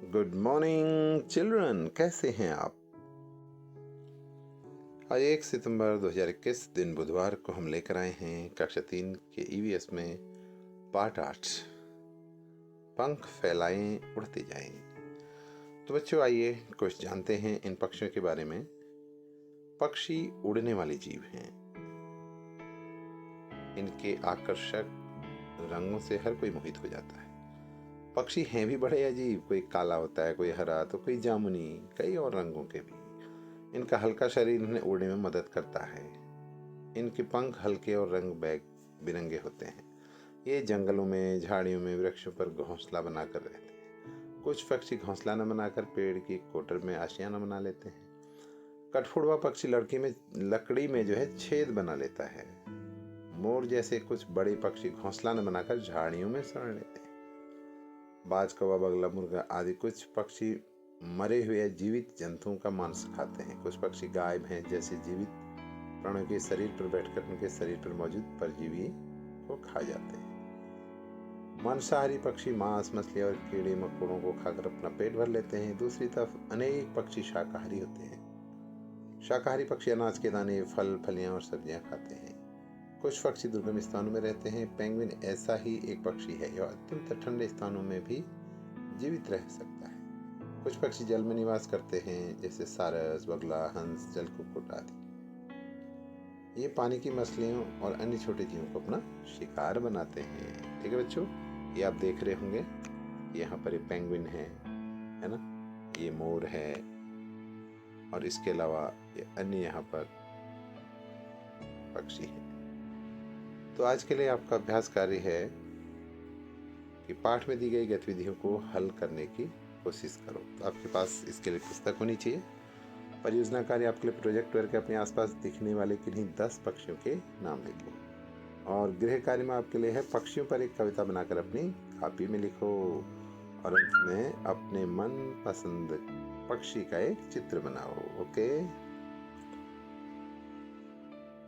Good morning children, कैसे हैं आप। आज 1 सितंबर 2021 दिन बुधवार को हम लेकर आए हैं कक्षा 3 के ईवीएस में पाठ 8 पंख फैलाएं उड़ते जाएं। तो बच्चों, आइए कुछ जानते हैं इन पक्षियों के बारे में। पक्षी उड़ने वाले जीव हैं। इनके आकर्षक रंगों से हर कोई मोहित हो जाता है। पक्षी हैं भी बड़े अजीब, कोई काला होता है, कोई हरा, तो कोई जामुनी, कई और रंगों के भी। इनका हल्का शरीर इन्हें उड़ने में मदद करता है। इनके पंख हल्के और रंग बिरंगे होते हैं। ये जंगलों में, झाड़ियों में, वृक्षों पर घोंसला बनाकर रहते हैं। कुछ पक्षी घोंसला न बनाकर पेड़ की कोटर में आशियाना बना लेते हैं। कठफोड़वा पक्षी लकड़ी में छेद बना लेता है। मोर जैसे कुछ बड़े पक्षी घोंसला न बनाकर झाड़ियों में शरण लेते हैं। बाज, कौवा, बगला, मुर्गा आदि कुछ पक्षी मरे हुए या जीवित जंतुओं का मांस खाते हैं। कुछ पक्षी गाय, भैंस जैसे जीवित प्राणियों के शरीर पर बैठकर उनके शरीर पर मौजूद परजीवी को खा जाते हैं। मांसाहारी पक्षी मांस, मछली और कीड़े मकोड़ों को खाकर अपना पेट भर लेते हैं। दूसरी तरफ अनेक पक्षी शाकाहारी होते हैं। शाकाहारी पक्षी अनाज के दाने, फल, फलियां और सब्जियां खाते हैं। कुछ पक्षी दुर्गम स्थानों में रहते हैं। पेंगुइन ऐसा ही एक पक्षी है जो अत्यंत ठंडे स्थानों में भी जीवित रह सकता है। कुछ पक्षी जल में निवास करते हैं, जैसे सारस, बगला, हंस, जलकुक्कुट आदि। ये पानी की मछलियों और अन्य छोटे जीवों को अपना शिकार बनाते हैं। ठीक है बच्चों, ये आप देख रहे होंगे, यहाँ पर ये पेंगुइन है ना, ये मोर है, और इसके अलावा ये अन्य यहाँ पर पक्षी है। तो आज के लिए आपका अभ्यास कार्य है कि पाठ में दी गई गतिविधियों को हल करने की कोशिश करो। तो आपके पास इसके लिए पुस्तक होनी चाहिए। परियोजना कार्य आपके लिए प्रोजेक्ट वर्क अपने आसपास दिखने वाले किन्हीं 10 पक्षियों के नाम लिखो। और गृह कार्य में आपके लिए है पक्षियों पर एक कविता बनाकर अपनी कॉपी में लिखो। और अंत में अपने मन पसंद पक्षी का एक चित्र बनाओ। ओके।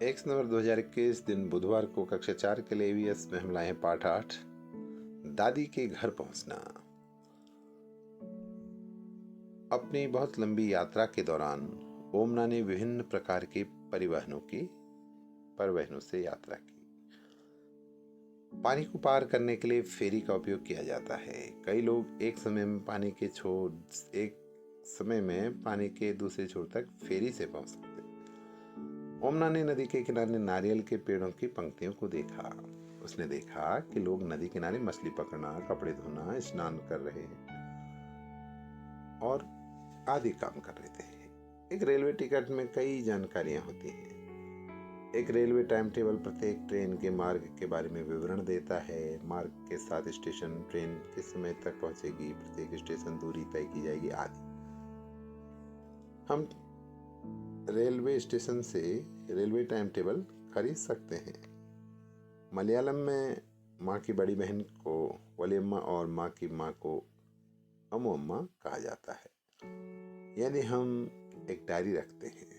1 सितंबर 2021 दिन बुधवार को कक्षा 4 के लिए ईवीएस में हम लाए हैं पाठ 8 दादी के घर पहुंचना। अपनी बहुत लंबी यात्रा के दौरान ओमना ने विभिन्न प्रकार के परिवहनों से यात्रा की। पानी को पार करने के लिए फेरी का उपयोग किया जाता है। कई लोग एक समय में पानी के दूसरे छोर तक फेरी से पहुंच सकते हैं। ओमना ने नदी के किनारे नारियल के पेड़ों की पंक्तियों को देखा। उसने देखा कि लोग नदी किनारे मछली पकड़ना, कपड़े धोना, स्नान कर रहे हैं और आदि काम कर रहे थे। एक रेलवे टिकट में कई जानकारियां होती हैं। एक रेलवे टाइम टेबल प्रत्येक ट्रेन के मार्ग के बारे में विवरण देता है। मार्ग के साथ स्टेशन, ट्रेन किस समय तक पहुंचेगी, प्रत्येक स्टेशन दूरी तय की जाएगी आदि। हम रेलवे स्टेशन से रेलवे टाइम टेबल खरीद सकते हैं। मलयालम में माँ की बड़ी बहन को वलियम्मा और माँ की माँ को अम्मू कहा जाता है। यानी हम एक डायरी रखते हैं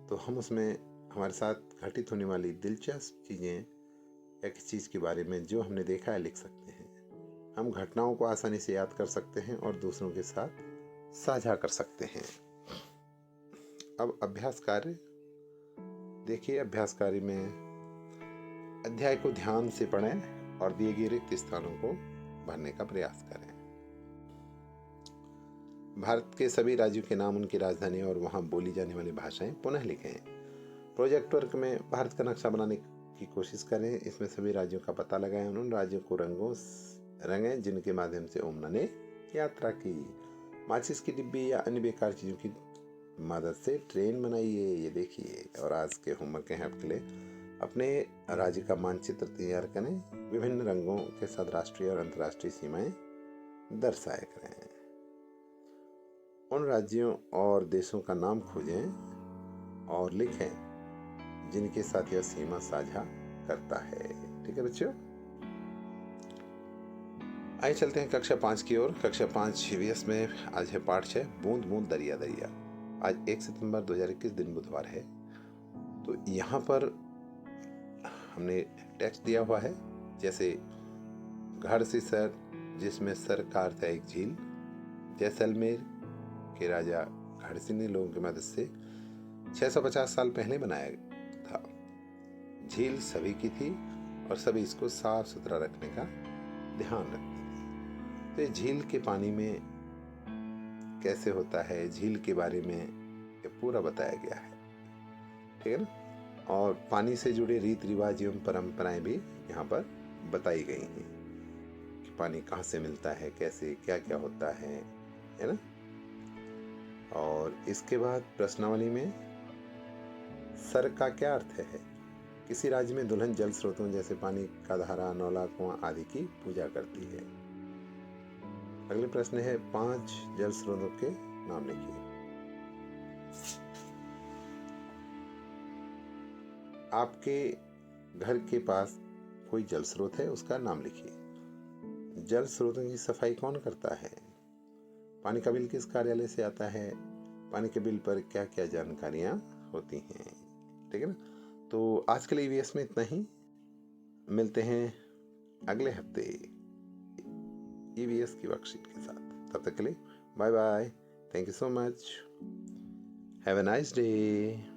तो हम उसमें हमारे साथ घटित होने वाली दिलचस्प चीज़ें या किसी चीज़ के बारे में जो हमने देखा है लिख सकते हैं। हम घटनाओं को आसानी से याद कर सकते हैं और दूसरों के साथ साझा कर सकते हैं। अब अभ्यास कार्य देखिए। अभ्यास कार्य में अध्याय को ध्यान से पढ़ें और दिए गए रिक्त स्थानों को भरने का प्रयास करें। भारत के सभी राज्यों के नाम, उनकी राजधानी और वहां बोली जाने वाली भाषाएं पुनः लिखें। प्रोजेक्ट वर्क में भारत का नक्शा बनाने की कोशिश करें। इसमें सभी राज्यों का पता लगाएं। उन राज्यों को रंगें जिनके माध्यम से ओमना ने यात्रा की। माचिस की डिब्बी या अन्य बेकार चीजों की मदद से ट्रेन बनाइए। ये देखिए। और आज के होमवर्क हैं आपके लिए, अपने राज्य का मानचित्र तैयार करें। विभिन्न रंगों के साथ राष्ट्रीय और अंतर्राष्ट्रीय सीमाएं दर्शाया करें। उन राज्यों और देशों का नाम खोजें और लिखें जिनके साथ यह सीमा साझा करता है। ठीक है बच्चों, आइए चलते हैं कक्षा 5 की ओर। कक्षा 5 ईवीएस में आज है पाठ 6 बूंद बूंद दरिया दरिया। आज 1 सितंबर 2021 दिन बुधवार है। तो यहाँ पर हमने टेक्स्ट दिया हुआ है, जैसे घर से शहर जिसमें सर का अर्थ है एक झील। जैसलमेर के राजा खड़सिनी लोगों की मदद से 650 साल पहले बनाया था। झील सभी की थी और सभी इसको साफ सुथरा रखने का ध्यान रखते थे। तो ये झील के पानी में कैसे होता है, झील के बारे में ये पूरा बताया गया है, ठीक है ना। और पानी से जुड़े रीति रिवाज एवं परंपराएं भी यहाँ पर बताई गई हैं कि पानी कहाँ से मिलता है, कैसे क्या क्या होता है ना। और इसके बाद प्रश्नावली में सर का क्या अर्थ है। किसी राज्य में दुल्हन जल स्रोतों जैसे पानी का धारा, नौला, कुआं आदि की पूजा करती है। अगले प्रश्न है 5 जल स्रोतों के नाम लिखिए। आपके घर के पास कोई जल स्रोत है, उसका नाम लिखिए। जल स्रोतों की सफाई कौन करता है। पानी का बिल किस कार्यालय से आता है। पानी के बिल पर क्या क्या जानकारियां होती हैं, ठीक है ना। तो आज के लिए ईवीएस में इतना ही, मिलते हैं अगले हफ्ते ईवीएस की वर्कशीट के साथ। तब तक के लिए bye bye, thank you so much, have a nice day.